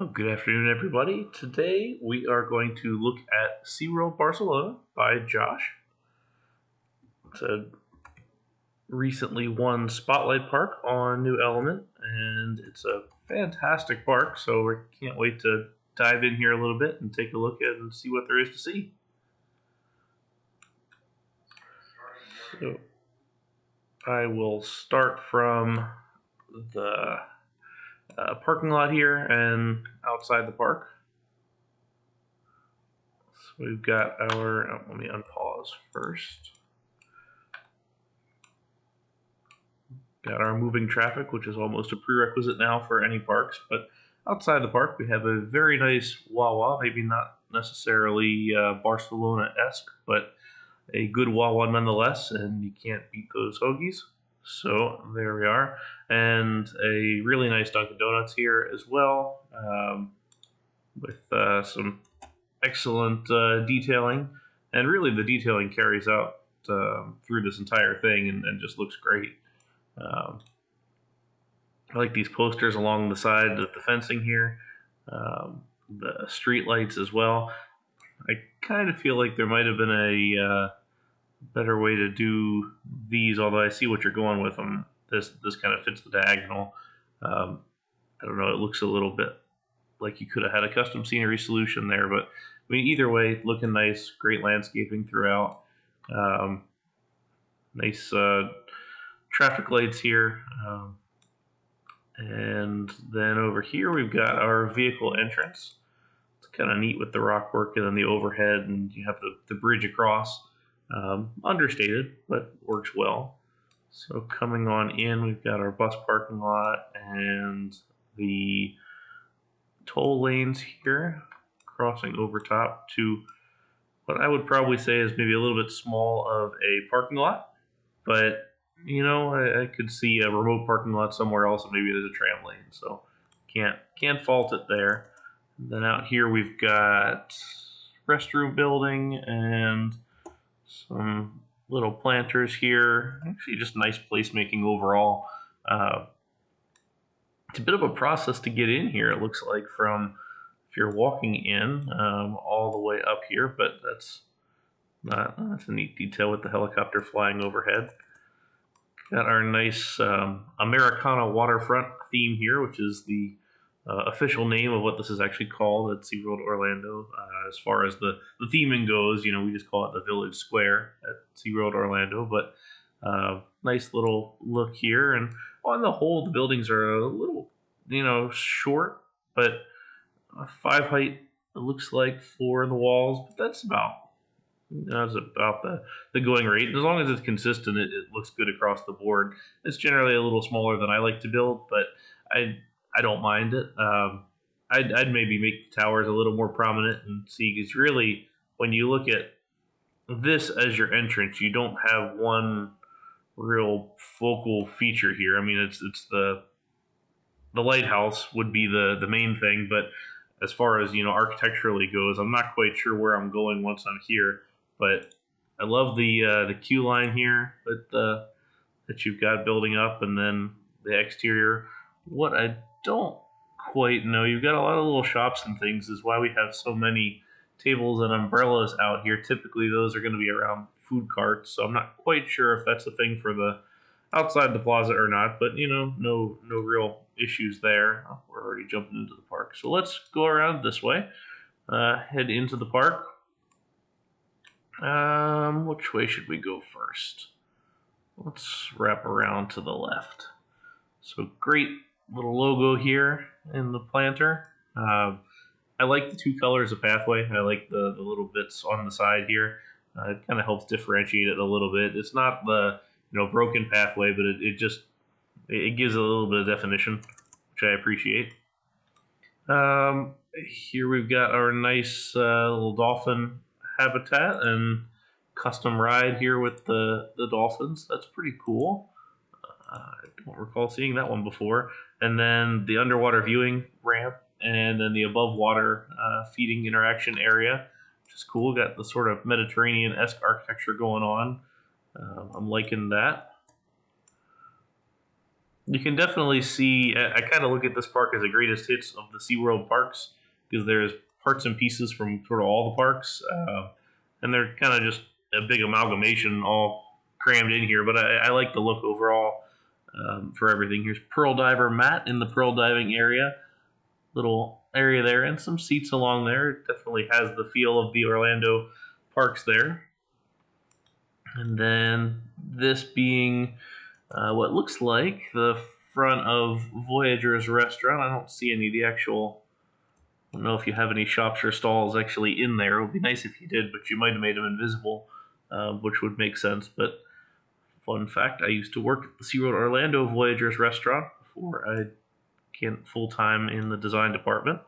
Well, good afternoon, everybody. Today we are going to look at SeaWorld Barcelona by Josh. It's a recently won Spotlight Park on New Element, and it's a fantastic park, so we can't wait to dive in here a little bit and take a look at and see what there is to see. So I will start from the parking lot here and outside the park. So we've got our, let me unpause first. Got our moving traffic, which is almost a prerequisite now for any parks. But outside the park, we have a very nice Wawa, maybe not necessarily Barcelona-esque, but a good Wawa nonetheless, and you can't beat those hoagies. So there we are. And a really nice Dunkin' Donuts here as well, with some excellent detailing. And really the detailing carries out through this entire thing and just looks great. I like these posters along the side of the fencing here, the street lights as well. I kind of feel like there might have been a better way to do these, although I see what you're going with them. This kind of fits the diagonal. I don't know, it looks a little bit like you could have had a custom scenery solution there, but I mean, either way, looking nice, great landscaping throughout. Nice traffic lights here. And then over here we've got our vehicle entrance. It's kind of neat with the rock work and then the overhead, and you have the bridge across. Understated, but works well. So coming on in, we've got our bus parking lot and the toll lanes here, crossing over top to what I would probably say is maybe a little bit small of a parking lot, but you know, I could see a remote parking lot somewhere else, and maybe there's a tram lane, so can't fault it there. And then out here we've got restroom building and some little planters here. Actually, just nice placemaking overall. It's a bit of a process to get in here, it looks like, from if you're walking in all the way up here, but that's a neat detail with the helicopter flying overhead. Got our nice Americana waterfront theme here, which is the official name of what this is actually called at SeaWorld Orlando. As far as the theming goes, you know, we just call it the Village Square at SeaWorld Orlando, but nice little look here. And on the whole, the buildings are a little, you know, short, but 5 height, it looks like, for the walls, but that's about the going rate. As long as it's consistent, it looks good across the board. It's generally a little smaller than I like to build, but I don't mind it. I'd maybe make the towers a little more prominent and see, because really, when you look at this as your entrance, you don't have one real focal feature here. I mean, it's the lighthouse would be the main thing, but as far as, you know, architecturally goes, I'm not quite sure where I'm going once I'm here. But I love the queue line here that you've got building up, and then the exterior. What I don't quite know, you've got a lot of little shops and things, is why we have so many tables and umbrellas out here. Typically those are going to be around food carts, so I'm not quite sure if that's a thing for the outside the plaza or not, but you know, no real issues there. Oh, we're already jumping into the park, so let's go around this way, head into the park. Which way should we go first? Let's wrap around to the left. So great little logo here in the planter. I like the 2 colors of pathway. I like the little bits on the side here. It kind of helps differentiate it a little bit. It's not the, you know, broken pathway, but it gives a little bit of definition, which I appreciate. Here we've got our nice little dolphin habitat and custom ride here with the dolphins. That's pretty cool. I don't recall seeing that one before. And then the underwater viewing ramp, and then the above water feeding interaction area, which is cool. Got the sort of Mediterranean-esque architecture going on. I'm liking that. You can definitely see. I kind of look at this park as the greatest hits of the SeaWorld parks because there's parts and pieces from sort of all the parks, and they're kind of just a big amalgamation all crammed in here. But I like the look overall for everything. Here's Pearl Diver Mat in the pearl diving area, little area there, and some seats along there. It definitely has the feel of the Orlando parks there. And then this being what looks like the front of Voyager's restaurant. I don't see any of the actual. I don't know if you have any shops or stalls actually in there. It would be nice if you did, but you might have made them invisible, which would make sense. But fun fact: I used to work at the SeaWorld Orlando Voyager's restaurant before I went full time in the design department.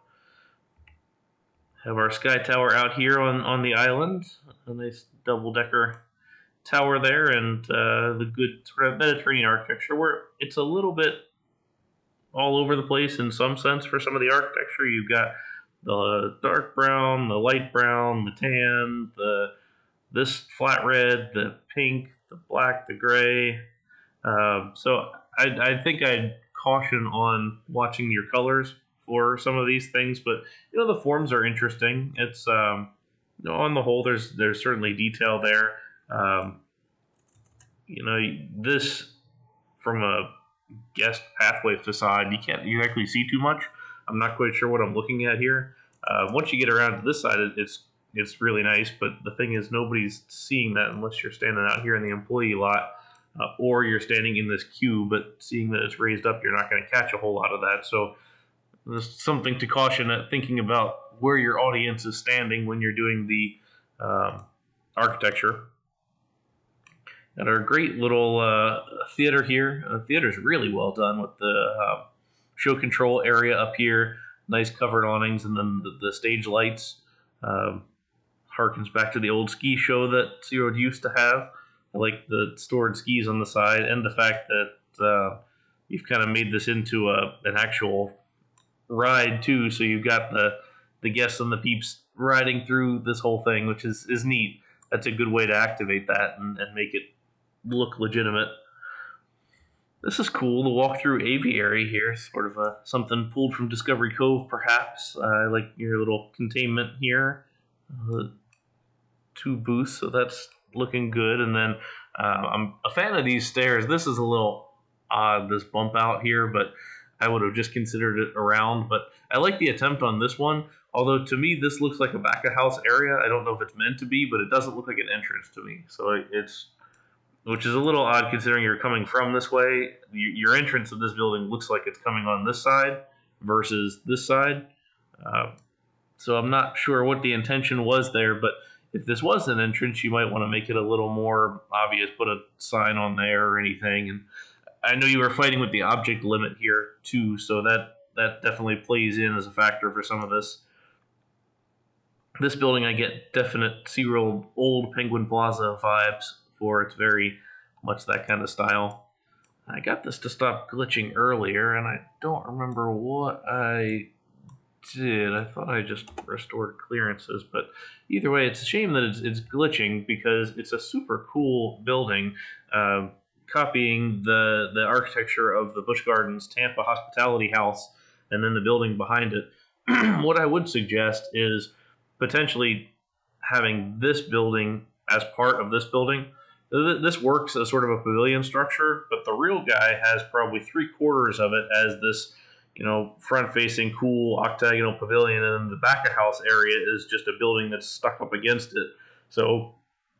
Have our sky tower out here on the island, a nice double decker tower there, and the good sort of Mediterranean architecture, where it's a little bit all over the place in some sense for some of the architecture. You've got the dark brown, the light brown, the tan, this flat red, the pink, the black, the gray. So I think I'd caution on watching your colors for some of these things, but the forms are interesting. It's on the whole, there's certainly detail there. Um, this from a guest pathway facade, you can't exactly see too much. I'm not quite sure what I'm looking at here. Once you get around to this side, it's really nice. But the thing is, nobody's seeing that unless you're standing out here in the employee lot, or you're standing in this queue. But seeing that it's raised up, you're not going to catch a whole lot of that. So there's something to caution at thinking about where your audience is standing when you're doing the architecture. Got our great little theater here. The theater is really well done with the show control area up here, nice covered awnings, and then the stage lights. Harkens back to the old ski show that SeaWorld used to have. I like the stored skis on the side, and the fact that you've kind of made this into an actual ride too. So you've got the guests and the peeps riding through this whole thing, which is neat. That's a good way to activate that and make it look legitimate. This is cool. The walk-through aviary here, sort of something pulled from Discovery Cove, perhaps. I like your little containment here. 2 booths, so that's looking good. And then I'm a fan of these stairs. This is a little odd, this bump out here, but I would have just considered it around. But I like the attempt on this one. Although to me, this looks like a back-of-house area. I don't know if it's meant to be, but it doesn't look like an entrance to me. So which is a little odd considering you're coming from this way. Your entrance of this building looks like it's coming on this side versus this side. So I'm not sure what the intention was there, but if this was an entrance, you might want to make it a little more obvious, put a sign on there or anything. And I know you were fighting with the object limit here too, so that definitely plays in as a factor for some of this. This building, I get definite SeaWorld old Penguin Plaza vibes for. It's very much that kind of style. I got this to stop glitching earlier, and I don't remember what I did. I thought I just restored clearances, but either way, it's a shame that it's glitching because it's a super cool building, copying the architecture of the Busch Gardens Tampa Hospitality House, and then the building behind it. What I would suggest is potentially having this building as part of this building. This works as sort of a pavilion structure, but the real guy has probably 3/4 of it as this, front-facing cool octagonal pavilion, and then the back-of-house area is just a building that's stuck up against it. So,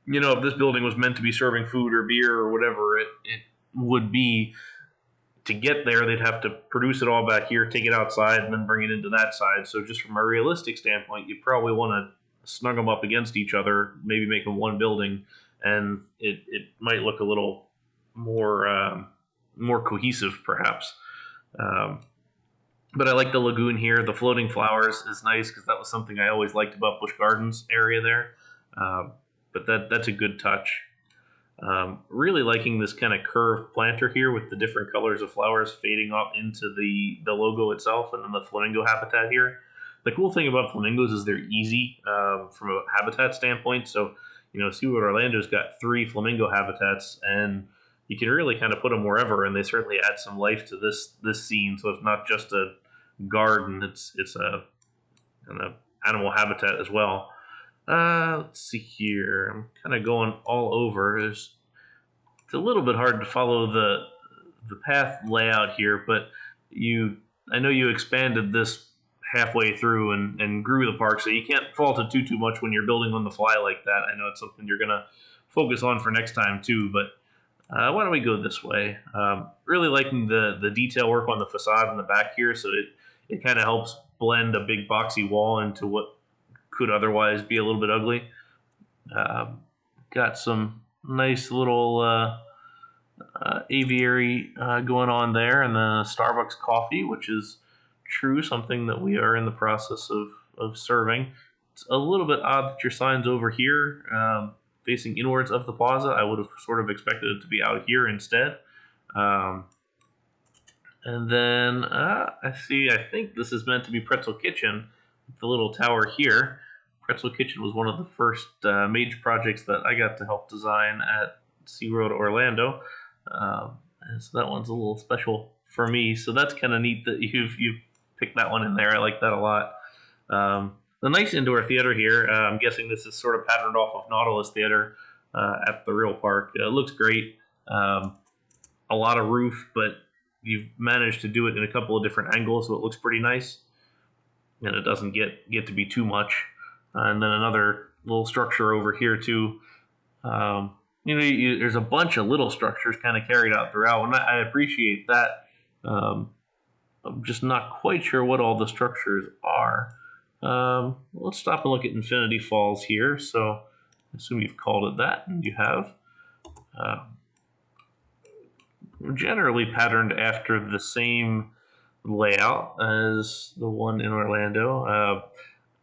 if this building was meant to be serving food or beer or whatever it would be, to get there, they'd have to produce it all back here, take it outside, and then bring it into that side. So just from a realistic standpoint, you probably want to snug them up against each other, maybe make them one building, and it might look a little more cohesive, perhaps. But I like the lagoon here. The floating flowers is nice because that was something I always liked about Busch Gardens area there. But that's a good touch. Really liking this kind of curved planter here with the different colors of flowers fading off into the logo itself, and then the flamingo habitat here. The cool thing about flamingos is they're easy from a habitat standpoint. So, SeaWorld Orlando's got 3 flamingo habitats, and you can really kind of put them wherever, and they certainly add some life to this scene. So it's not just a garden; it's a an animal habitat as well. Let's see here. I'm kind of going all over. It's a little bit hard to follow the path layout here, but I know you expanded this halfway through and grew the park, so you can't fault it too much when you're building on the fly like that. I know it's something you're gonna focus on for next time too, but why don't we go this way? Really liking the detail work on the facade in the back here, so it kind of helps blend a big boxy wall into what could otherwise be a little bit ugly. Got some nice little aviary going on there, and the Starbucks coffee, which is true, something that we are in the process of serving. It's a little bit odd that your sign's over here, facing inwards of the plaza. I would have sort of expected it to be out here instead. And then I think this is meant to be Pretzel Kitchen, the little tower here. Pretzel Kitchen was one of the first major projects that I got to help design at SeaWorld Orlando. And so that one's a little special for me. So that's kind of neat that you've picked that one in there. I like that a lot. The nice indoor theater here, I'm guessing this is sort of patterned off of Nautilus Theater at the real park. It looks great. A lot of roof, but you've managed to do it in a couple of different angles, so it looks pretty nice. And it doesn't get to be too much. And then another little structure over here too. There's a bunch of little structures kind of carried out throughout, and I appreciate that. I'm just not quite sure what all the structures are. Let's stop and look at Infinity Falls here. So I assume you've called it that, and you have. Generally patterned after the same layout as the one in Orlando.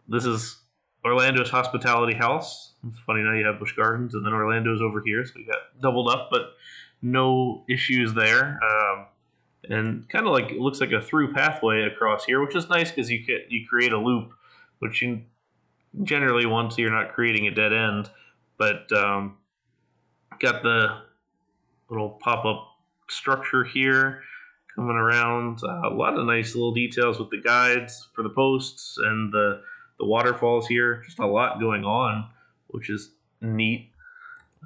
This is Orlando's Hospitality House. It's funny, now you have Busch Gardens, and then Orlando's over here, so we got doubled up, but no issues there. And kind of like, it looks like a through pathway across here, which is nice because you create a loop, which you generally want, so you're not creating a dead end. But got the little pop-up structure here coming around. A lot of nice little details with the guides for the posts and the waterfalls here. Just a lot going on, which is neat.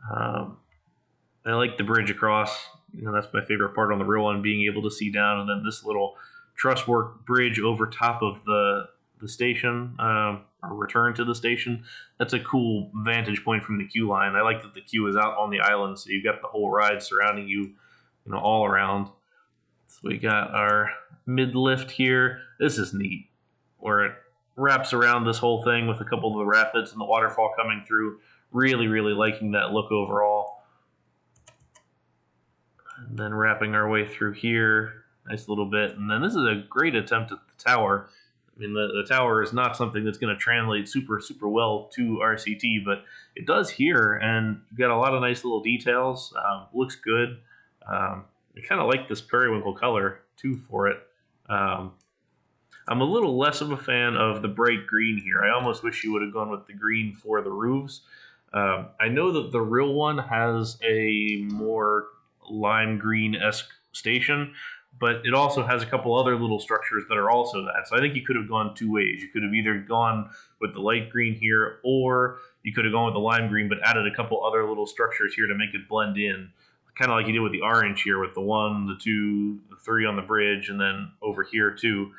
I like the bridge across. That's my favorite part on the real one, being able to see down, and then this little truss work bridge over top of the station, or return to the station. That's a cool vantage point from the queue line. I like that the queue is out on the island, so you've got the whole ride surrounding you, all around. So we got our mid lift here. This is neat, where it wraps around this whole thing with a couple of the rapids and the waterfall coming through. Really, really liking that look overall. And then wrapping our way through here, nice little bit. And then this is a great attempt at the tower. I mean, the tower is not something that's going to translate super well to RCT, but it does here, and you've got a lot of nice little details. Looks good. I kind of like this periwinkle color too for it. I'm a little less of a fan of the bright green here. I almost wish you would have gone with the green for the roofs. I know that the real one has a more lime green-esque station, but it also has a couple other little structures that are also that. So I think you could have gone two ways. You could have either gone with the light green here, or you could have gone with the lime green, but added a couple other little structures here to make it blend in. Kind of like you did with the orange here, with the 1, the 2, the 3 on the bridge, and then over here too.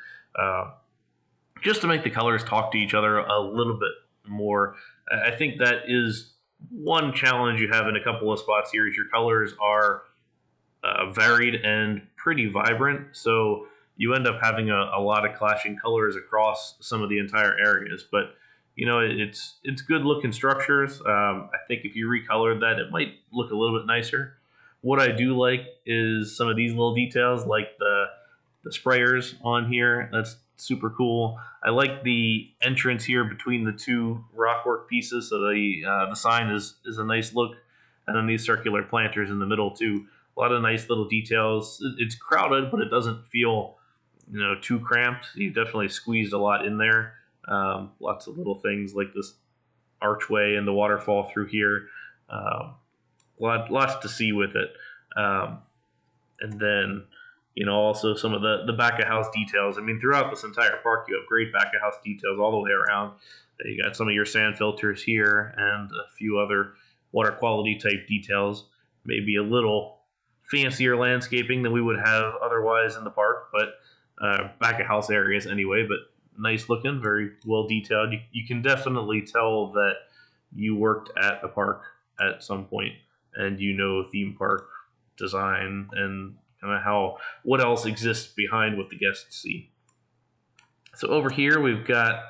Just to make the colors talk to each other a little bit more. I think that is one challenge you have in a couple of spots here, is your colors are varied and pretty vibrant, so you end up having a lot of clashing colors across some of the entire areas. But it's good looking structures. I think if you recolored that, it might look a little bit nicer. What I do like is some of these little details, like the sprayers on here. That's super cool. I like the entrance here between the two rockwork pieces, so the sign is a nice look, and then these circular planters in the middle too. A lot of nice little details. It's crowded, but it doesn't feel too cramped. You definitely squeezed a lot in there. Lots of little things like this archway and the waterfall through here. Lots to see with it. And then, also some of the back of house details. I mean, throughout this entire park, you have great back of house details all the way around. You got some of your sand filters here and a few other water quality type details. Maybe a little fancier landscaping than we would have otherwise in the park, but back of house areas anyway. But nice looking, very well detailed. You can definitely tell that you worked at a park at some point, and theme park design and kind of what else exists behind what the guests see. So over here we've got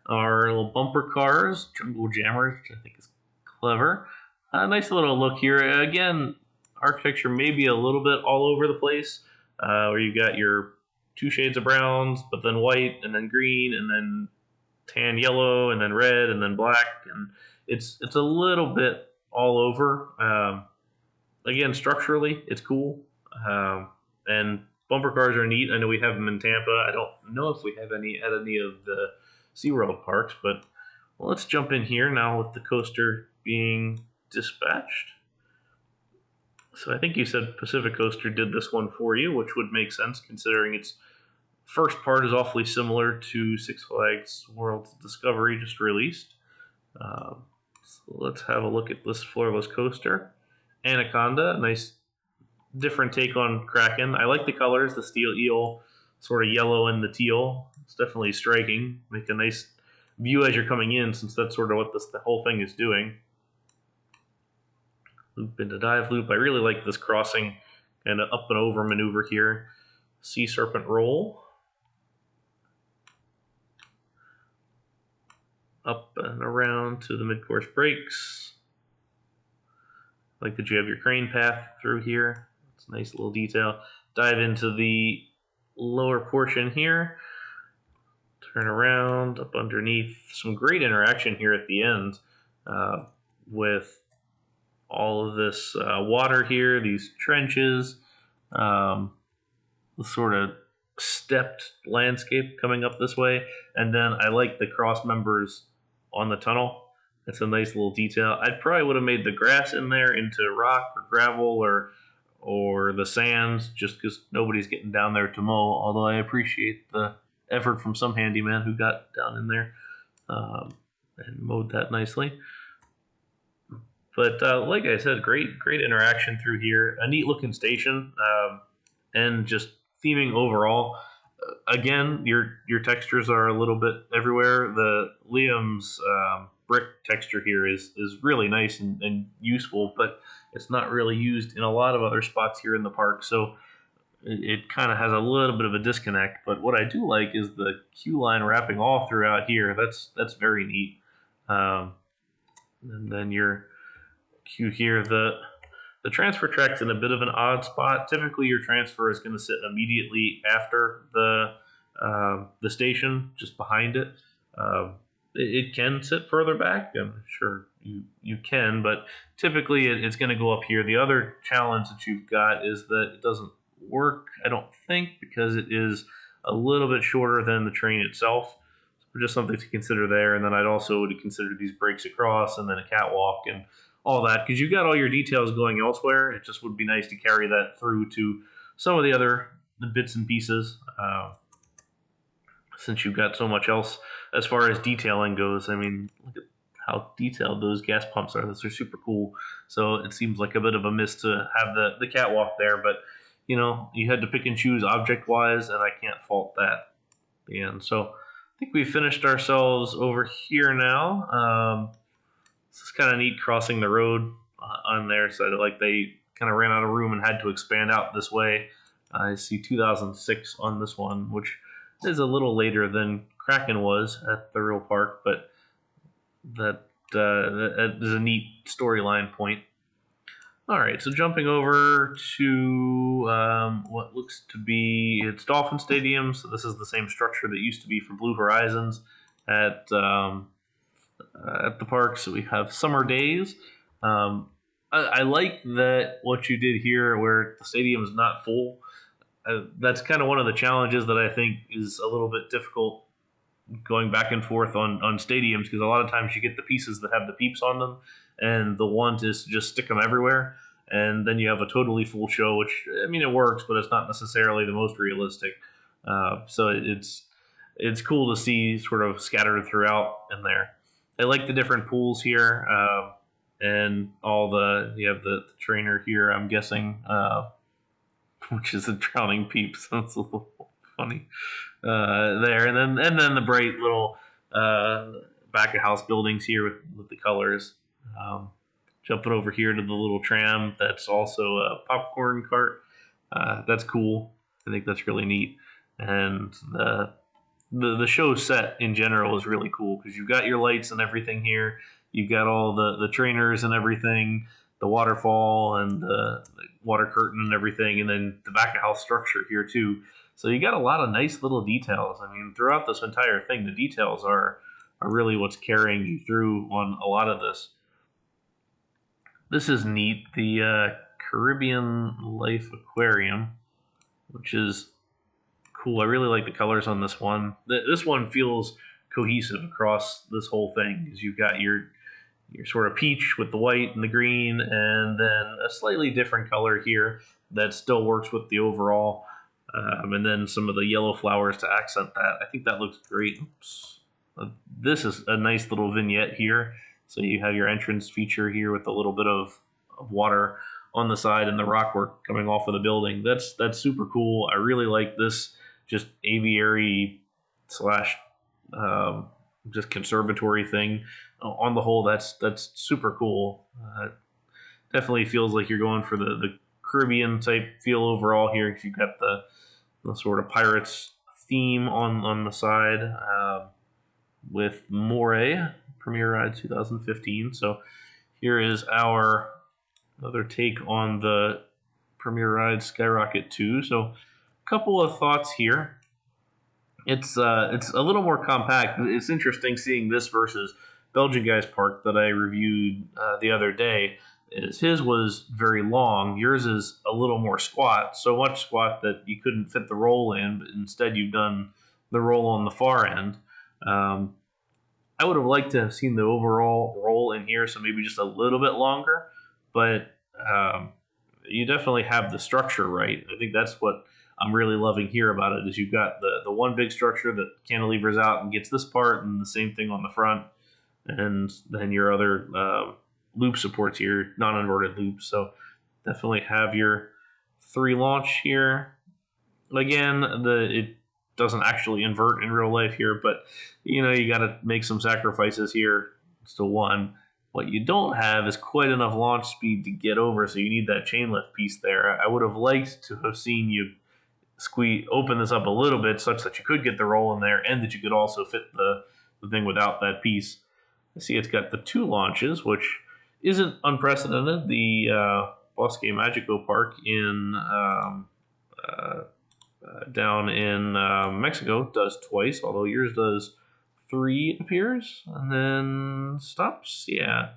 our little bumper cars, jungle jammers, which I think is clever. Nice little look here. Again, architecture maybe a little bit all over the place, where you got your two shades of browns, but then white, and then green, and then tan yellow, and then red, and then black, and it's a little bit all over. Again, structurally, it's cool, and bumper cars are neat. I know we have them in Tampa. I don't know if we have any at any of the SeaWorld parks, but let's jump in here now with the coaster being dispatched. So I think you said Pacific Coaster did this one for you, which would make sense considering its first part is awfully similar to Six Flags World Discovery just released. So let's have a look at this floorless coaster. Anaconda, nice different take on Kraken. I like the colors, the steel eel, sort of yellow and the teal. It's definitely striking. Make a nice view as you're coming in, since that's sort of what the whole thing is doing. Loop into dive loop. I really like this crossing and up and over maneuver here. Sea serpent roll. Up and around to the mid-course brakes. Like that you have your crane path through here. It's a nice little detail. Dive into the lower portion here. Turn around, up underneath. Some great interaction here at the end with all of this water here, these trenches, the sort of stepped landscape coming up this way. And then I like the cross members on the tunnel. It's a nice little detail. I probably would have made the grass in there into rock or gravel or the sands, just because nobody's getting down there to mow, although I appreciate the effort from some handyman who got down in there and mowed that nicely. But like I said, great interaction through here. A neat looking station, and just theming overall. Again, your textures are a little bit everywhere. The Liam's brick texture here is really nice and useful, but it's not really used in a lot of other spots here in the park. So it kind of has a little bit of a disconnect. But what I do like is the queue line wrapping all throughout here. That's very neat. And then your queue here, the transfer track's in a bit of an odd spot. Typically, your transfer is going to sit immediately after the station, just behind it. It can sit further back. I'm sure you can, but typically it's going to go up here. The other challenge that you've got is that it doesn't work, I don't think, because it is a little bit shorter than the train itself. So just something to consider there. And then I'd also consider these breaks across and then a catwalk and all that, because you've got all your details going elsewhere. It just would be nice to carry that through to some of the bits and pieces, since you've got so much else as far as detailing goes. I mean, look at how detailed those gas pumps are. Those are super cool. So it seems like a bit of a miss to have the catwalk there, but you had to pick and choose object-wise, and I can't fault that. And so I think we finished ourselves over here now. This is kind of neat crossing the road on there. So like they kind of ran out of room and had to expand out this way. I see 2006 on this one, which is a little later than Kraken was at the real park, but that is a neat storyline point. All right, so jumping over to what looks to be it's Dolphin Stadium. So this is the same structure that used to be for Blue Horizons at the park. So we have Summer Days. I like that what you did here, where the stadium is not full. That's kind of one of the challenges that I think is a little bit difficult going back and forth on stadiums, because a lot of times you get the pieces that have the peeps on them, and the want is to just stick them everywhere. and then you have a totally full show, which, I mean, it works, but it's not necessarily the most realistic. So it's cool to see sort of scattered throughout in there. I like the different pools here, and all you have the trainer here, I'm guessing, which is a drowning peep, so it's a little funny there. And then the bright little back of house buildings here with the colors. Jumping over here to the little tram, that's also a popcorn cart. That's cool. I think that's really neat. And the show set in general is really cool because you've got your lights and everything here. You've got all the trainers and everything, the waterfall and the water curtain and everything, and then the back of house structure here too. So you got a lot of nice little details. I mean, throughout this entire thing, the details are really what's carrying you through on a lot of this. This is neat. The Caribbean Life Aquarium, which is cool. I really like the colors on this one. This one feels cohesive across this whole thing because you've got your sort of peach with the white and the green, and then a slightly different color here that still works with the overall, and then some of the yellow flowers to accent that. I think that looks great. Oops. This is a nice little vignette here. So you have your entrance feature here with a little bit of water on the side and the rockwork coming off of the building. That's super cool. I really like this just aviary slash just conservatory thing. On the whole, that's super cool. Definitely feels like you're going for the Caribbean type feel overall here because you've got the sort of pirates theme on the side with Moray Premier Ride 2015. So here is our another take on the Premier Ride Skyrocket 2. So a couple of thoughts here. It's a little more compact. It's interesting seeing this versus Belgian Guy's Park that I reviewed the other day. His was very long. Yours is a little more squat, so much squat that you couldn't fit the roll in, but instead you've done the roll on the far end. I would have liked to have seen the overall roll in here, so maybe just a little bit longer, but you definitely have the structure right. I think that's what I'm really loving here about it is you've got the one big structure that cantilevers out and gets this part, and the same thing on the front, and then your other loop supports here, non-inverted loops. So definitely have your 3 launch here. Again, it doesn't actually invert in real life here, but you got to make some sacrifices here. It's to 1. What you don't have is quite enough launch speed to get over, so you need that chain lift piece there. I would have liked to have seen you open this up a little bit such that you could get the roll in there and that you could also fit the thing without that piece. I see it's got the 2 launches, which isn't unprecedented. The Bosque Magico Park in down in Mexico does twice, although yours does 3, it appears, and then stops. Yeah,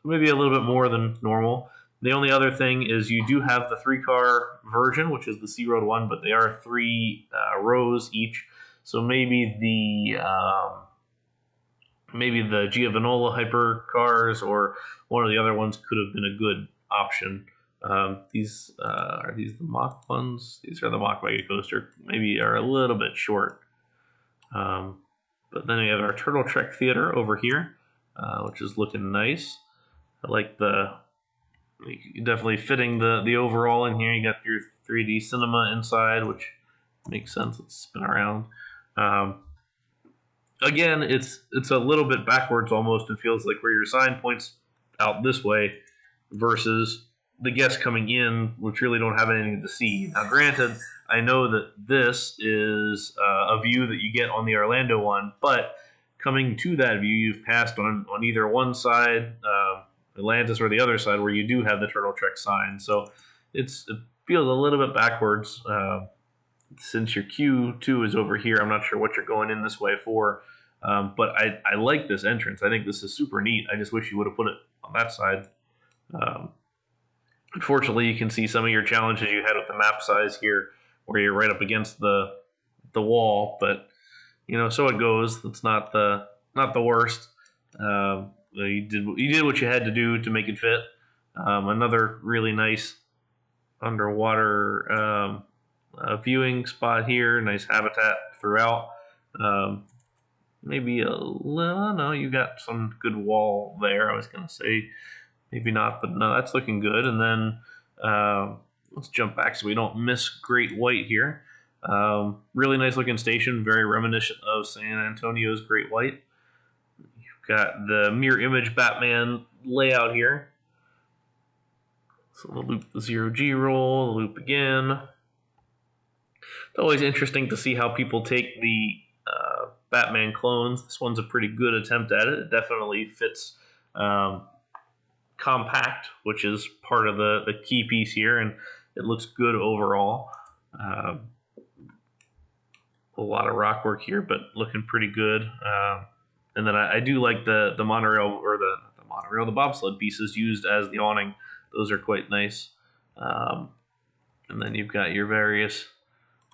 so maybe a little bit more than normal. The only other thing is you do have the 3-car version, which is the SeaWorld one, but they are 3 rows each. So maybe the Giovanola hyper cars or one of the other ones could have been a good option. These are these the mock ones? These are the mock Mega Coaster. Maybe are a little bit short. But then we have our Turtle Trek Theater over here, which is looking nice. I like definitely fitting the overall in here. You got your 3D cinema inside, which makes sense. Let's spin around. Again, it's a little bit backwards almost. It feels like where your sign points out this way versus the guests coming in, which really don't have anything to see. Now, granted, I know that this is a view that you get on the Orlando one, but coming to that view, you've passed on either one side, Atlantis, or the other side, where you do have the Turtle Trek sign. So it feels a little bit backwards. Since your Q2 is over here, I'm not sure what you're going in this way for, but I like this entrance. I think this is super neat. I just wish you would have put it on that side. Unfortunately, you can see some of your challenges you had with the map size here, where you're right up against the wall. But so it goes. It's not the worst. You did what you had to do to make it fit. Another really nice underwater viewing spot here. Nice habitat throughout. Maybe a little, no, you got some good wall there. I was going to say maybe not, but no, that's looking good. And then let's jump back so we don't miss Great White here. Really nice looking station, very reminiscent of San Antonio's Great White. You've got the mirror image Batman layout here. So we'll loop the 0G roll, loop again. It's always interesting to see how people take the Batman clones. This one's a pretty good attempt at it. It definitely fits compact, which is part of the key piece here, and it looks good overall. A lot of rock work here, but looking pretty good. And then I do like the monorail, or the bobsled pieces used as the awning. Those are quite nice. And then you've got your various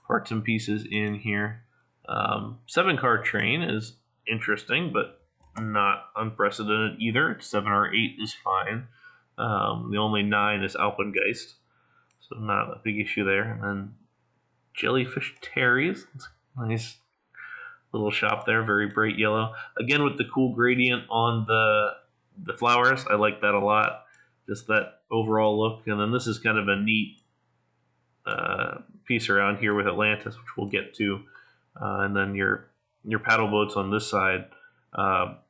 parts and pieces in here. 7-car train is interesting, but not unprecedented either. 7 or 8 is fine. The only 9 is Alpengeist, so not a big issue there. And then Jellyfish Terry's, nice little shop there, very bright yellow. Again with the cool gradient on the flowers, I like that a lot. Just that overall look. And then this is kind of a neat piece around here with Atlantis, which we'll get to. And then your paddle boats on this side.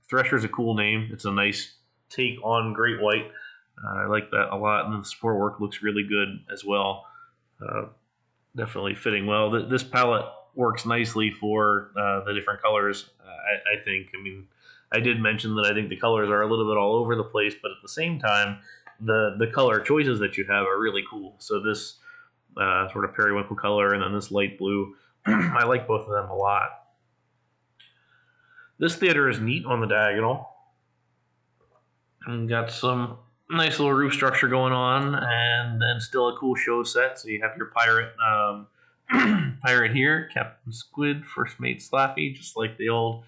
Thresher's a cool name. It's a nice take on Great White. I like that a lot, and then the support work looks really good as well. Definitely fitting well. This palette works nicely for the different colors, I think. I mean, I did mention that I think the colors are a little bit all over the place, but at the same time, the color choices that you have are really cool. So this sort of periwinkle color and then this light blue, I like both of them a lot. This theater is neat on the diagonal. And got some nice little roof structure going on, and then still a cool show set. So you have your pirate pirate here, Captain Squid, First Mate Slappy, just like the old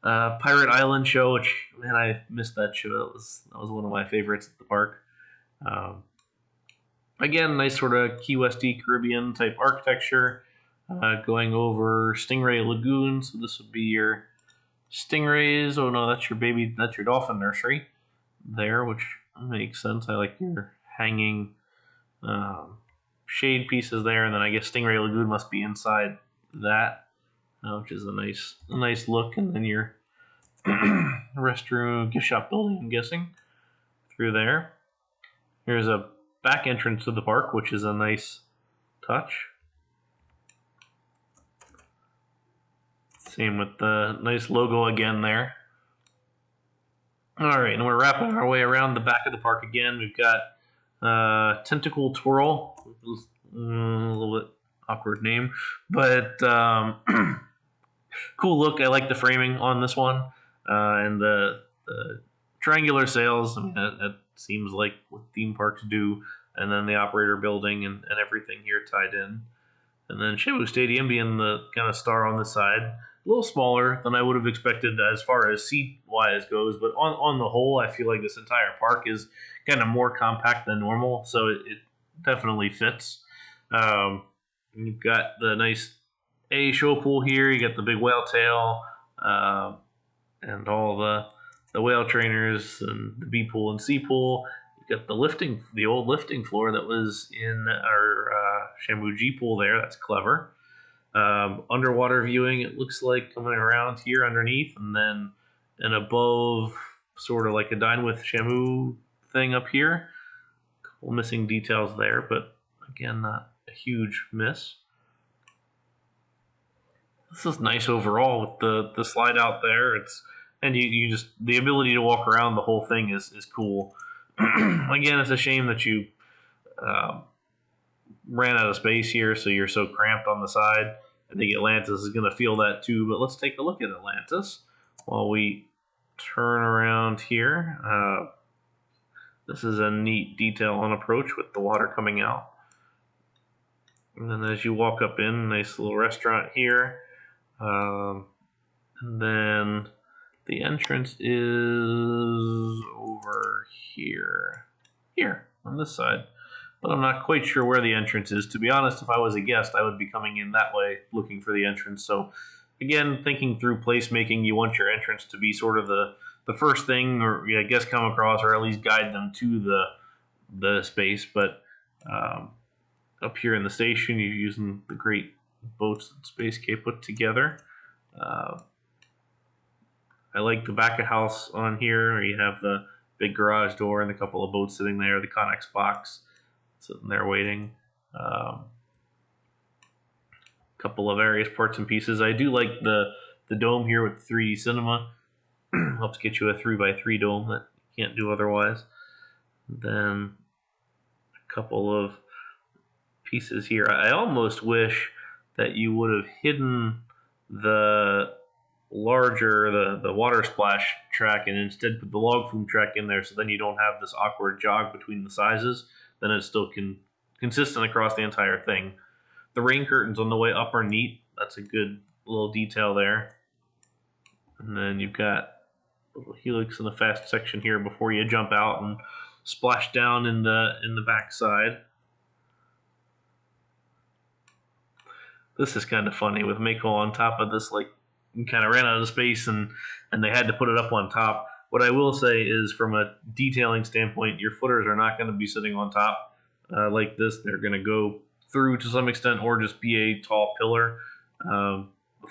Pirate Island show, which, man, I missed that show. That was one of my favorites at the park. Again, nice sort of Key Westy Caribbean type architecture, going over Stingray Lagoon. So this would be your stingrays. Oh no, that's your dolphin nursery there, which makes sense. I like your hanging shade pieces there, and then I guess Stingray Lagoon must be inside that, which is a nice look. And then your restroom gift shop building, I'm guessing, through there. Here's a back entrance to the park, which is a nice touch. Same with the nice logo again there. All right, and we're wrapping our way around the back of the park again. We've got Tentacle Twirl, a little bit awkward name, but cool look. I like the framing on this one, and the triangular sails. I mean, that seems like what theme parks do. And then the operator building and everything here tied in. And then Shamu Stadium being the kind of star on the side. A little smaller than I would have expected as far as seat-wise goes, but on the whole, I feel like this entire park is kind of more compact than normal, so it definitely fits. You've got the nice A show pool here. You got the big whale tail, and all the whale trainers and the B pool and C pool. You got the old lifting floor that was in our Shamu G pool there. That's clever. Underwater viewing, it looks like, coming around here underneath, and then and above, sort of like a Dine with Shamu thing up here. Couple missing details there, but again, not a huge miss. This is nice overall with the slide out there. And you just, the ability to walk around the whole thing is cool. Again, it's a shame that you ran out of space here, so you're so cramped on the side. I think Atlantis is going to feel that too, but let's take a look at Atlantis while we turn around here. This is a neat detail on approach with the water coming out. And then as you walk up in, nice little restaurant here. And then the entrance is over here. Here. on this side. But I'm not quite sure where the entrance is. To be honest, if I was a guest, I would be coming in that way looking for the entrance. So again, thinking through placemaking, you want your entrance to be sort of the first thing, or I guess come across, or at least guide them to the space. But up here in the station, you're using the great boats that Space K put together. I like the back of house on here, where you have the big garage door and a couple of boats sitting there, the Connex box sitting there waiting. Couple of various parts and pieces. I do like the dome here with 3D cinema. Helps get you a 3x3 dome that you can't do otherwise. Then a couple of pieces here. I almost wish that you would have hidden the larger, the water splash track, and instead put the log flume track in there, so then you don't have this awkward jog between the sizes. Then it's still consistent across the entire thing. The rain curtains on the way up are neat. That's a good little detail there. And then you've got a little helix in the fast section here before you jump out and splash down in the back side. This is kind of funny with Mako on top of this, like, kind of ran out of space and they had to put it up on top. What I will say is, from a detailing standpoint, your footers are not going to be sitting on top like this. They're going to go through to some extent, or just be a tall pillar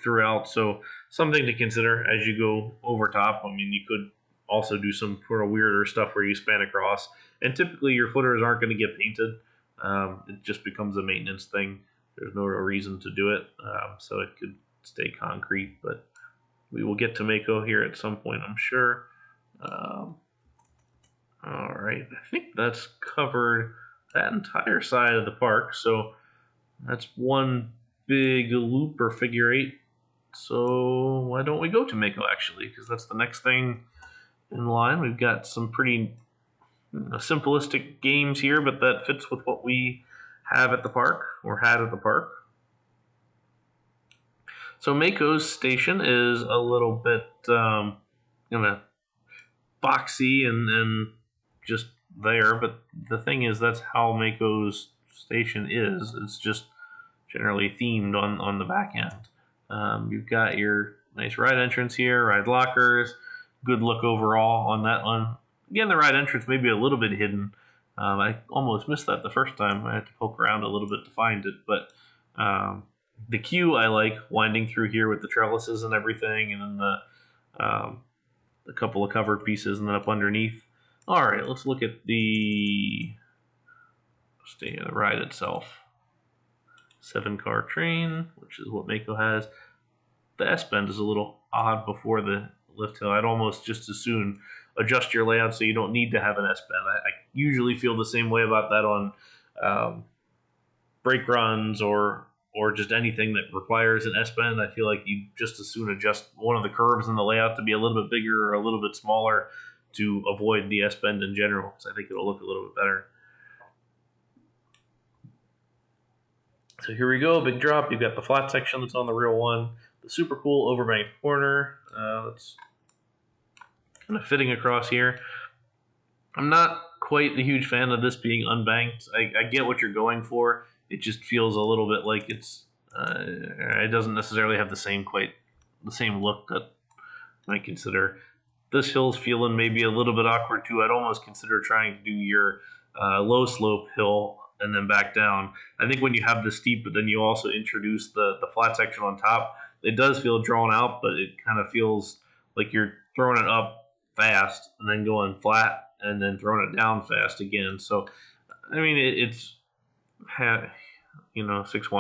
throughout. So something to consider as you go over top. I mean, you could also do some sort of weirder stuff where you span across, and typically your footers aren't going to get painted. It just becomes a maintenance thing. There's no real reason to do it, so it could stay concrete, but we will get to Mako here at some point, I'm sure. All right, I think that's covered that entire side of the park, so that's one big loop or figure eight. So why don't we go to Mako, actually, because that's the next thing in line. We've got some pretty simplistic games here, but that fits with what we have at the park, or had at the park. So Mako's station is a little bit boxy and just there, but the thing is, that's how Mako's station is. It's just generally themed on the back end. You've got your nice ride entrance here, ride lockers, good look overall on that one. Again, the ride entrance may be a little bit hidden. I almost missed that the first time. I had to poke around a little bit to find it, but the queue I like, winding through here with the trellises and everything, and then the couple of covered pieces, and then up underneath. All right, let's look at the ride itself. 7-car train, which is what Mako has. The S-bend is a little odd before the lift hill. I'd almost just as soon adjust your layout so you don't need to have an S-bend. I usually feel the same way about that on brake runs or just anything that requires an S-bend. I feel like you just as soon adjust one of the curves in the layout to be a little bit bigger or a little bit smaller to avoid the S-bend in general, because I think it'll look a little bit better. So here we go, big drop. You've got the flat section that's on the real one, the super cool overbanked corner. That's kind of fitting across here. I'm not quite the huge fan of this being unbanked. I get what you're going for. It just feels a little bit like it doesn't necessarily have the same look that I consider. This hill's feeling maybe a little bit awkward too. I'd almost consider trying to do your low slope hill and then back down. I think when you have the steep, but then you also introduce the flat section on top, it does feel drawn out, but it kind of feels like you're throwing it up fast and then going flat and then throwing it down fast again. So, I mean, it's 6-1,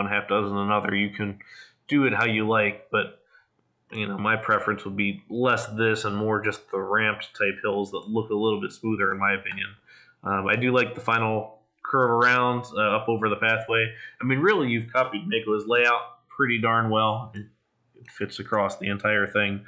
half dozen another. You can do it how you like, but my preference would be less this and more just the ramped type hills that look a little bit smoother, in my opinion. I do like the final curve around up over the pathway. I mean, really, you've copied Mako's layout pretty darn well. It fits across the entire thing.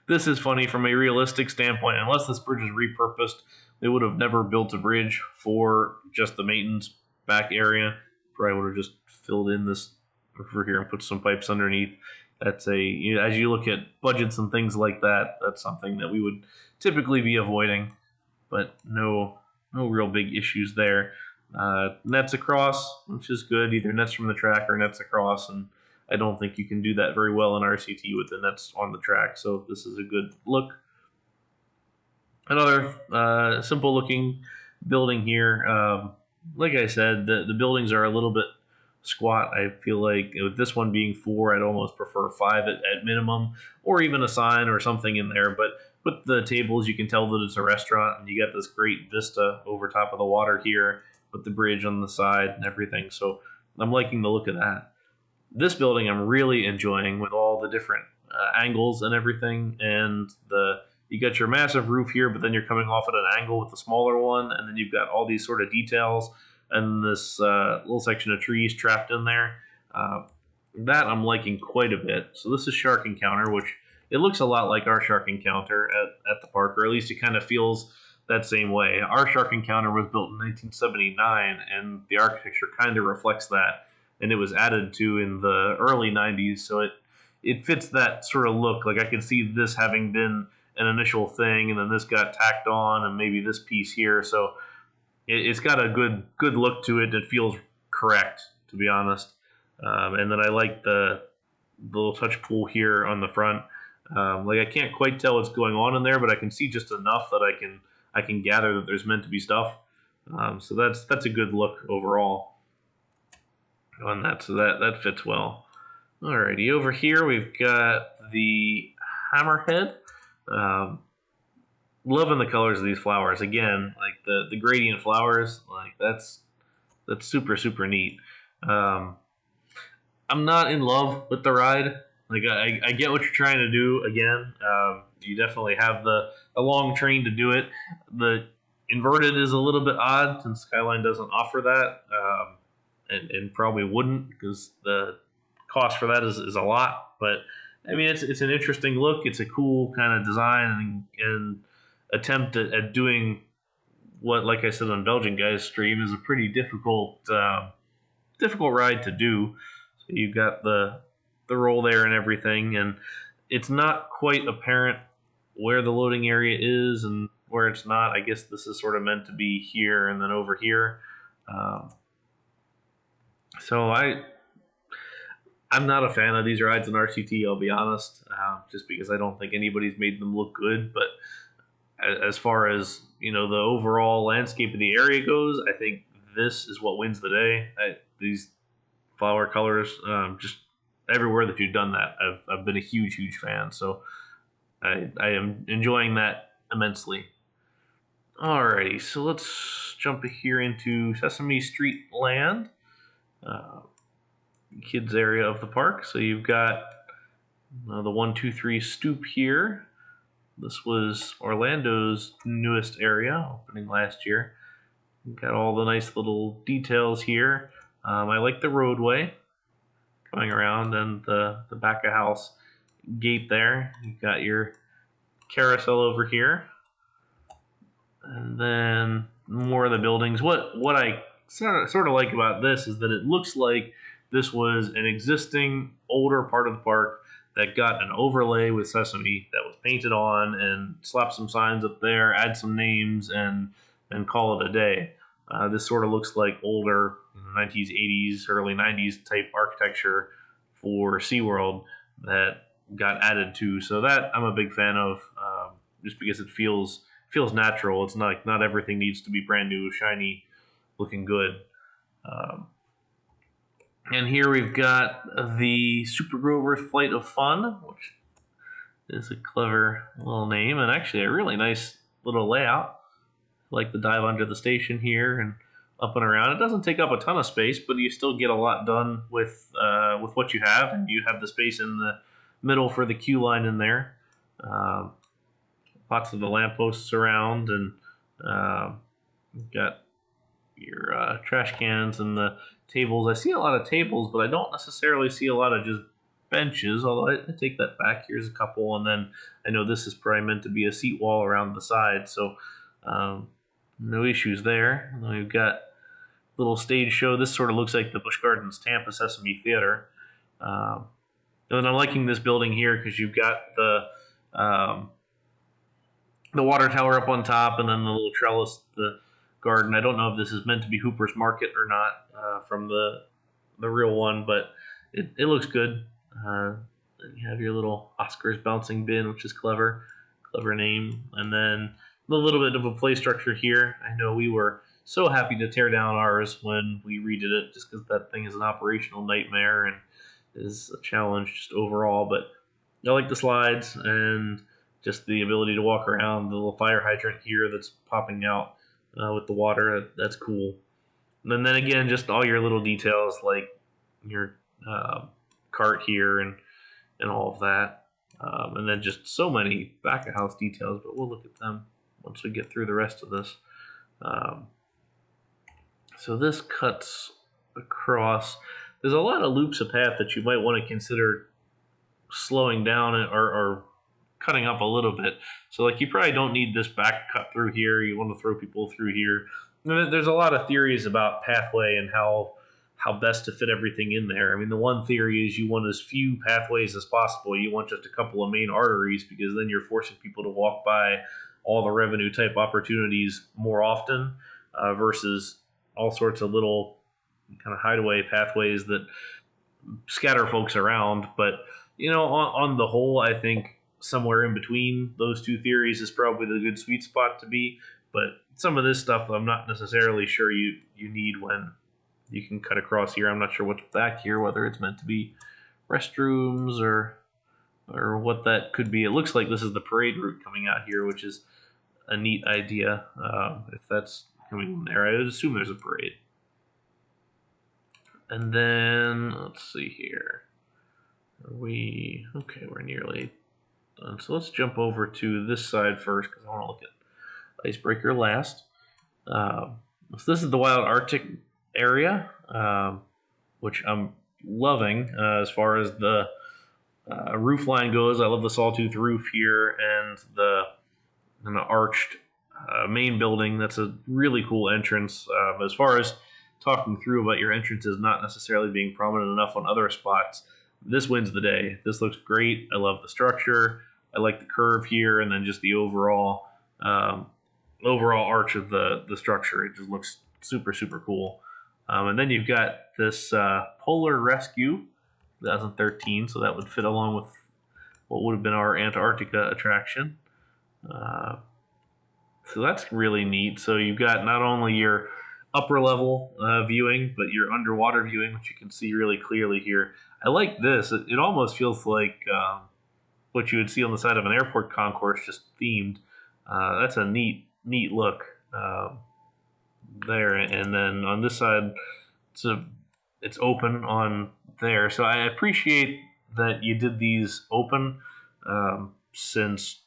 This is funny from a realistic standpoint. Unless this bridge is repurposed, they would have never built a bridge for just the maintenance back area. Probably would have just filled in this over here and put some pipes underneath. That's as you look at budgets and things like that, that's something that we would typically be avoiding. But no no real big issues there. Nets across, which is good, either nets from the track or nets across, and I don't think you can do that very well in RCT with the nets on the track, so this is a good look. Another simple looking building here. Like I said, the buildings are a little bit squat. I feel like with this one being 4, I'd almost prefer 5 at minimum, or even a sign or something in there. But with the tables, you can tell that it's a restaurant, and you got this great vista over top of the water here with the bridge on the side and everything. So I'm liking the look of that. This building I'm really enjoying with all the different angles and everything, and you got your massive roof here, but then you're coming off at an angle with the smaller one, and then you've got all these sort of details and this little section of trees trapped in there. That I'm liking quite a bit. So this is Shark Encounter, which it looks a lot like our Shark Encounter at the park, or at least it kind of feels that same way. Our Shark Encounter was built in 1979, and the architecture kind of reflects that, and it was added to in the early 90s, so it fits that sort of look. Like I can see this having been an initial thing, and then this got tacked on, and maybe this piece here. So it's got a good look to it. It feels correct, to be honest. And then I like the little touch pool here on the front. Like I can't quite tell what's going on in there, but I can see just enough that I can gather that there's meant to be stuff. So that's a good look overall on that. So that fits well. Alrighty, over here we've got the hammerhead. Loving the colors of these flowers. Again, like the gradient flowers, like that's super neat. I'm not in love with the ride. Like I get what you're trying to do. Again, you definitely have a long train to do it. The inverted is a little bit odd since Skyline doesn't offer that, and probably wouldn't because the cost for that is a lot. But I mean, it's an interesting look. It's a cool kind of design and attempt at doing what, like I said on Belgian Guys stream, is a pretty difficult ride to do. So you've got the roll there and everything, and it's not quite apparent where the loading area is and where it's not. I guess this is sort of meant to be here and then over here. So I'm not a fan of these rides in RCT, I'll be honest, just because I don't think anybody's made them look good. But as far as the overall landscape of the area goes, I think this is what wins the day. These flower colors, just everywhere that you've done that, I've been a huge fan. So I am enjoying that immensely. Alrighty, so let's jump here into Sesame Street Land. Kids area of the park. So you've got the 1, 2, 3 stoop here. This was Orlando's newest area, opening last year. You've got all the nice little details here. I like the roadway going around and the back of house gate there. You've got your carousel over here, and then more of the buildings. What I sort of like about this is that it looks like this was an existing older part of the park that got an overlay with Sesame that was painted on and slap some signs up there, add some names, and call it a day. This sort of looks like older 90s, 80s, early 90s type architecture for SeaWorld that got added to. So that I'm a big fan of, just because it feels natural. It's not everything needs to be brand new, shiny, looking good. And here we've got the Super Grover's Flight of Fun, which is a clever little name and actually a really nice little layout. I like the dive under the station here and up and around. It doesn't take up a ton of space, but you still get a lot done with what you have. And you have the space in the middle for the queue line in there. Lots of the lampposts around, and you've got your trash cans and the tables. I see a lot of tables, but I don't necessarily see a lot of just benches, although I take that back. Here's a couple, and then I know this is probably meant to be a seat wall around the side, so no issues there. And then we've got a little stage show. This sort of looks like the Busch Gardens Tampa Sesame Theater. And then I'm liking this building here because you've got the water tower up on top, and then the little trellis, the garden. I don't know if this is meant to be Hooper's Market or not from the real one, but it looks good. Then you have your little Oscars bouncing bin, which is clever name, and then a little bit of a play structure here. I know we were so happy to tear down ours when we redid it, just because that thing is an operational nightmare and is a challenge just overall. But I like the slides and just the ability to walk around. The little fire hydrant here that's popping out with the water, that's cool. And then again, just all your little details like your cart here and all of that. And then just so many back of house details, but we'll look at them once we get through the rest of this. So this cuts across. There's a lot of loops of path that you might want to consider slowing down or cutting up a little bit. So like you probably don't need this back cut through here. You want to throw people through here. There's a lot of theories about pathway and how best to fit everything in there. I mean, the one theory is you want as few pathways as possible. You want just a couple of main arteries because then you're forcing people to walk by all the revenue type opportunities more often versus all sorts of little kind of hideaway pathways that scatter folks around. But, on the whole, I think somewhere in between those two theories is probably the good sweet spot to be. But some of this stuff I'm not necessarily sure you need when you can cut across here. I'm not sure what's back here, whether it's meant to be restrooms or what that could be. It looks like this is the parade route coming out here, which is a neat idea. If that's coming in there, I would assume there's a parade. And then let's see here. We're nearly done. So let's jump over to this side first because I want to look at Icebreaker last. So this is the Wild Arctic area, which I'm loving as far as the roof line goes. I love the sawtooth roof here and the arched main building. That's a really cool entrance. As far as talking through about your entrances not necessarily being prominent enough on other spots, this wins the day. This looks great. I love the structure. I like the curve here, and then just the overall arch of the structure. It just looks super, super cool. And then you've got this Polar Rescue 2013, so that would fit along with what would have been our Antarctica attraction. So that's really neat. So you've got not only your upper level viewing, but your underwater viewing, which you can see really clearly here. I like this. It almost feels like what you would see on the side of an airport concourse, just themed. That's a neat look there. And then on this side, it's open on there. So I appreciate that you did these open since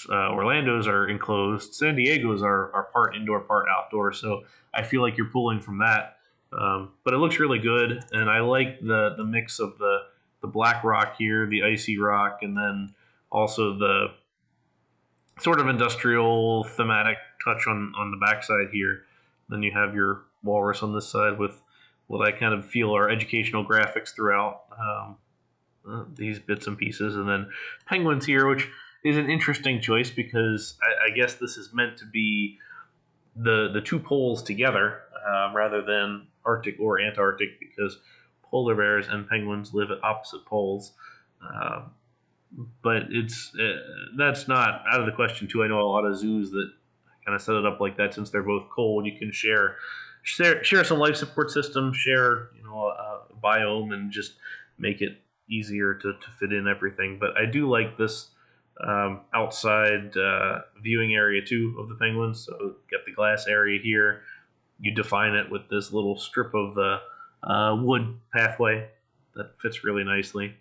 Orlando's are enclosed. San Diego's are part indoor, part outdoor. So I feel like you're pulling from that. But it looks really good, and I like the mix of the black rock here, the icy rock, and then also the sort of industrial thematic touch on the backside here. Then you have your walrus on this side with what I kind of feel are educational graphics throughout these bits and pieces. And then penguins here, which is an interesting choice because I guess this is meant to be the two poles together rather than Arctic or Antarctic, because polar bears and penguins live at opposite poles. But that's not out of the question too. I know a lot of zoos that kind of set it up like that since they're both cold. You can share some life support systems, share a biome, and just make it easier to fit in everything. But I do like this outside viewing area too of the penguins. So you got the glass area here. You define it with this little strip of the wood pathway that fits really nicely.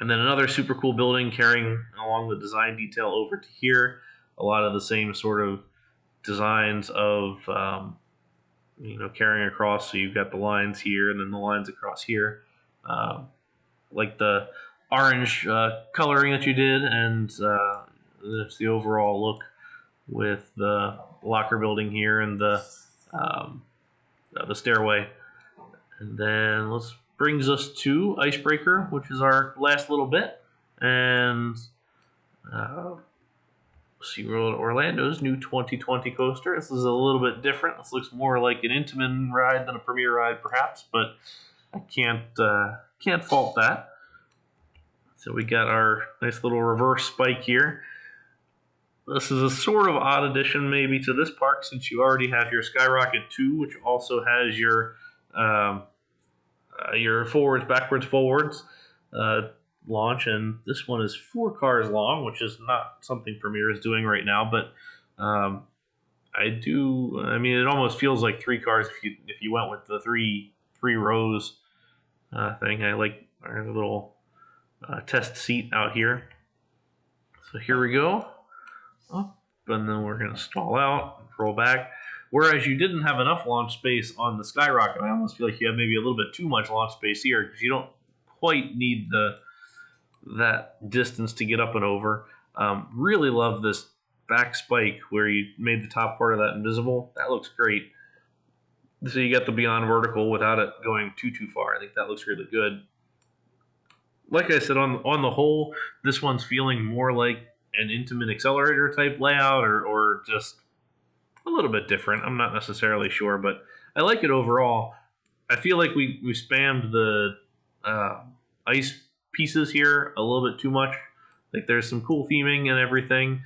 And then another super cool building carrying along the design detail over to here. A lot of the same sort of designs of carrying across. So you've got the lines here and then the lines across here. Like the orange coloring that you did, and that's the overall look with the locker building here and the stairway. And then let's brings us to Icebreaker, which is our last little bit. And SeaWorld Orlando's new 2020 coaster. This is a little bit different. This looks more like an Intamin ride than a Premier ride, perhaps, but I can't fault that. So we got our nice little reverse spike here. This is a sort of odd addition maybe to this park, since you already have your Skyrocket 2, which also has your forwards, backwards, forwards launch, and this one is 4 cars long, which is not something Premier is doing right now, but I mean, it almost feels like 3 cars if you went with the three rows thing. I like our little test seat out here. So here we go. Up, and then we're going to stall out, roll back. Whereas you didn't have enough launch space on the Skyrocket, I almost feel like you have maybe a little bit too much launch space here, because you don't quite need that distance to get up and over. Really love this back spike where you made the top part of that invisible. That looks great. So you got the beyond vertical without it going too far. I think that looks really good. Like I said, on the whole, this one's feeling more like an Intamin accelerator type layout, or just a little bit different. I'm not necessarily sure, but I like it overall. I feel like we spammed the ice pieces here a little bit too much. Like, there's some cool theming and everything,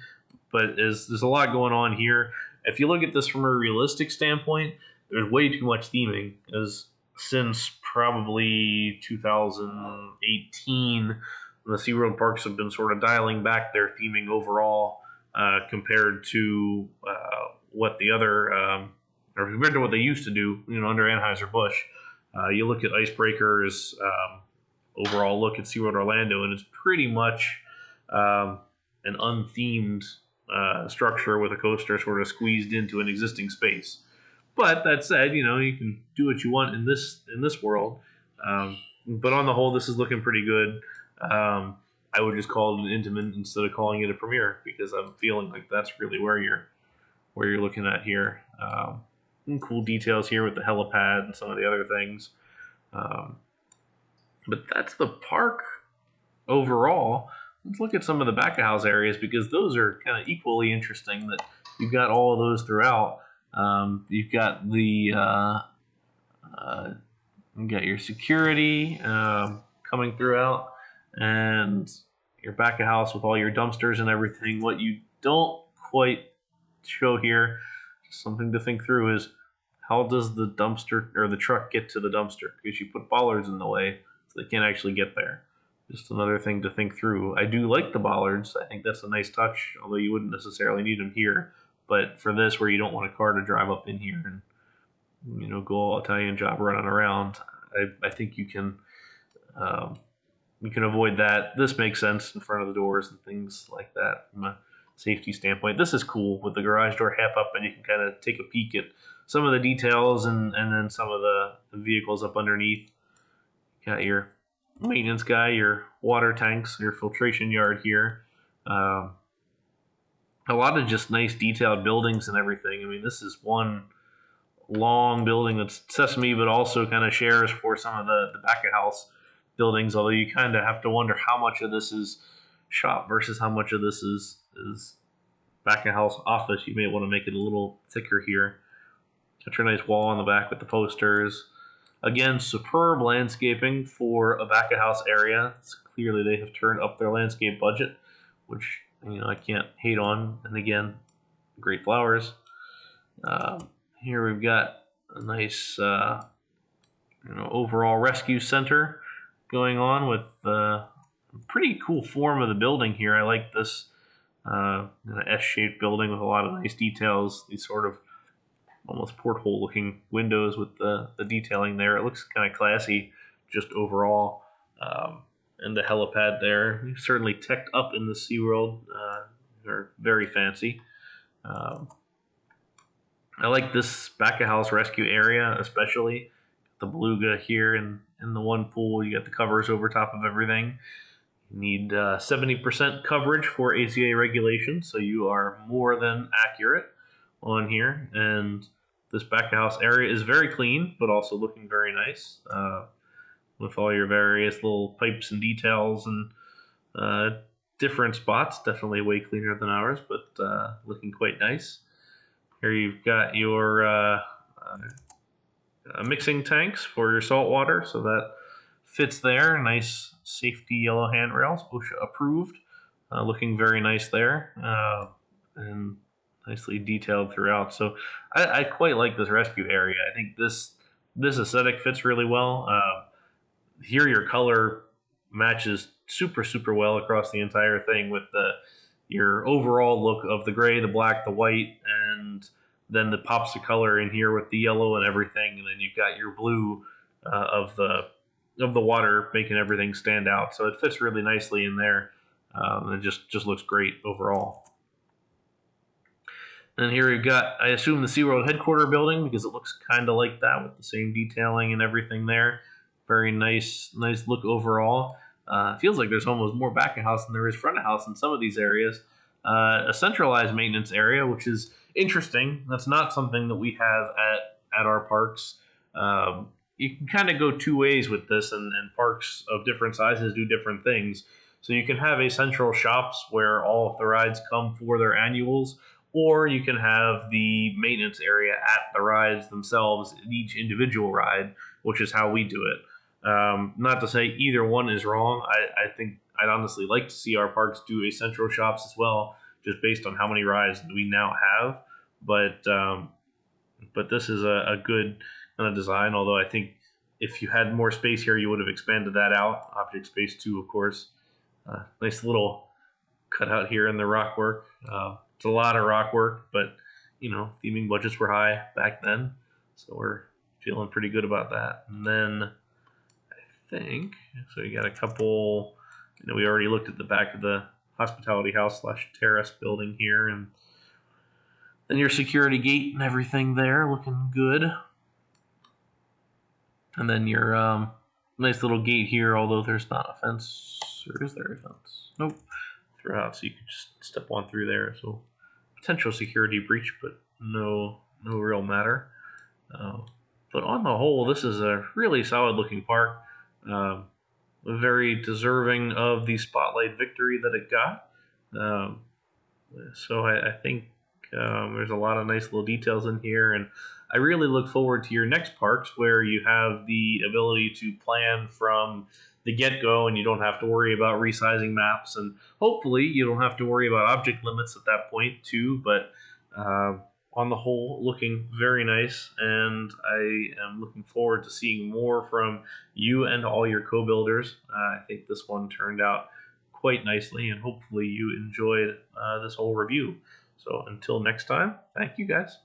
but there's a lot going on here. If you look at this from a realistic standpoint, there's way too much theming. As since probably 2018, the SeaWorld parks have been sort of dialing back their theming overall compared to what the other, or compared to what they used to do, under Anheuser-Busch. You look at Icebreaker's overall look at SeaWorld Orlando, and it's pretty much an unthemed structure with a coaster sort of squeezed into an existing space. But that said, you can do what you want in this world. But on the whole, this is looking pretty good. I would just call it an Intamin instead of calling it a Premier, because I'm feeling like that's really where you're looking at here. Cool details here with the helipad and some of the other things. But that's the park overall. Let's look at some of the back-of-house areas, because those are kind of equally interesting, that you've got all of those throughout. You've got you got your security coming throughout, and your back-of-house with all your dumpsters and everything. What you don't quite show here, something to think through, is how does the dumpster or the truck get to the dumpster? Because you put bollards in the way, so they can't actually get there. Just another thing to think through. I do like the bollards. I think that's a nice touch, although you wouldn't necessarily need them here. But for this, where you don't want a car to drive up in here and go all Italian job running around, I think you can avoid that. This makes sense in front of the doors and things like that from a safety standpoint. This is cool with the garage door half up, and you can kind of take a peek at some of the details and then some of the vehicles up underneath. Got your maintenance guy, your water tanks, your filtration yard here. A lot of just nice detailed buildings and everything. I mean, this is one long building that's Sesame, but also kind of shares for some of the back-of-house buildings, although you kind of have to wonder how much of this is shop versus how much of this is back-of-house office. You may want to make it a little thicker here. Got your nice wall on the back with the posters. Again, superb landscaping for a back-of-house area. It's clearly they have turned up their landscape budget, which I can't hate on. And again, great flowers. Here we've got a nice overall rescue center going on with a pretty cool form of the building here. I like this S-shaped building with a lot of nice details. These sort of almost porthole looking windows with the detailing there. It looks kind of classy just overall. And the helipad there, certainly teched up in the SeaWorld. They're very fancy. I like this back-of-house rescue area, especially. The beluga here in the one pool. You got the covers over top of everything. You need 70% coverage for ACA regulations, so you are more than accurate on here. And this back-of-house area is very clean, but also looking very nice. With all your various little pipes and details and different spots, definitely way cleaner than ours, but looking quite nice. Here you've got your mixing tanks for your salt water, so that fits there. Nice safety yellow handrails, OSHA approved. Looking very nice there, and nicely detailed throughout. So I quite like this rescue area. I think this aesthetic fits really well. Here your color matches super well across the entire thing with your overall look of the gray, the black, the white, and then the pops of color in here with the yellow and everything, and then you've got your blue of the water making everything stand out. So it fits really nicely in there. It just looks great overall. And here we've got, I assume, the SeaWorld headquarter building, because it looks kind of like that with the same detailing and everything there. Very nice look overall. Feels like there's almost more back of house than there is front of house in some of these areas. A centralized maintenance area, which is interesting. That's not something that we have at our parks. You can kind of go two ways with this, and parks of different sizes do different things. So you can have a central shops where all of the rides come for their annuals, or you can have the maintenance area at the rides themselves, each individual ride, which is how we do it. Not to say either one is wrong. I think I'd honestly like to see our parks do a central shops as well, just based on how many rides we now have. But this is a good kind of design. Although I think if you had more space here, you would have expanded that out. Object Space 2, of course. Nice little cutout here in the rock work. It's a lot of rock work, but theming budgets were high back then, so we're feeling pretty good about that. And then I think so. You got a couple. We already looked at the back of the hospitality house / terrace building here, and then your security gate and everything there, looking good. And then your nice little gate here, although there's not a fence. Or is there a fence? Nope. Throughout, so you can just step on through there. So potential security breach, but no real matter. But on the whole, this is a really solid looking park. Very deserving of the spotlight victory that it got. So I think there's a lot of nice little details in here, and I really look forward to your next parks where you have the ability to plan from the get-go, and you don't have to worry about resizing maps, and hopefully you don't have to worry about object limits at that point too. But on the whole, looking very nice, and I am looking forward to seeing more from you and all your co-builders. I think this one turned out quite nicely, and hopefully you enjoyed this whole review. So until next time, thank you guys.